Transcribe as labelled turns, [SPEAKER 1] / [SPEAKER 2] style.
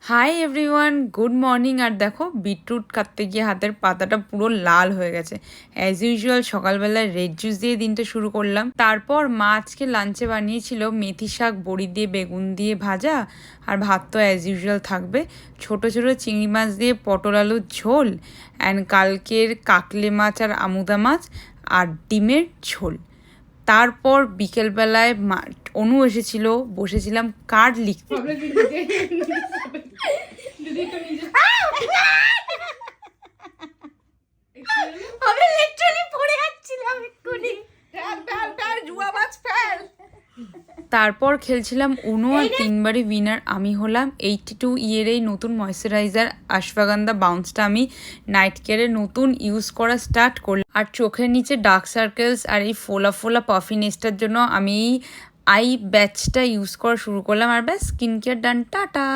[SPEAKER 1] High everyone, good morning. আর দেখো beetroot কাটতে গিয়ে হাতের পাতাটা পুরো লাল হয়ে গেছে। অ্যাজ ইউজুয়াল সকালবেলায় রেড জুস দিয়ে দিনটা শুরু করলাম। তারপর মা আজকে লাঞ্চে বানিয়েছিল মেথি শাক বড়ি দিয়ে বেগুন দিয়ে ভাজা, আর ভাত তো অ্যাজ ইউজুয়াল থাকবে। ছোট ছোট চিংড়ি মাছ দিয়ে পটল আলুর ঝোল, অ্যান্ড কালকের কাকলে মাছ আর আমুদা মাছ, আর ডিমের ঝোল। তারপর বিকেলবেলায় অনু এসেছিল, বসেছিলাম কার্ড লিখতে।
[SPEAKER 2] আমি লিটারালি পড়ে যাচ্ছিলাম এক্ষুনি।
[SPEAKER 1] তারপর খেলছিলাম উনো, আর তিনবারই উইনার আমি হলাম। 82 ইয়ের এই নতুন ময়শ্চারাইজার আশফাগান্ধা বাউন্সটা আমি নাইট কেয়ারে নতুন ইউজ করা স্টার্ট করলাম। আর চোখের নিচে ডার্ক সার্কেলস আর এই ফোলা ফোলা পাফিনেসটার জন্য আমি এই আই ব্যাচটা ইউজ করা শুরু করলাম। আর ব্যাস, স্কিন কেয়ার ডান, টাটা।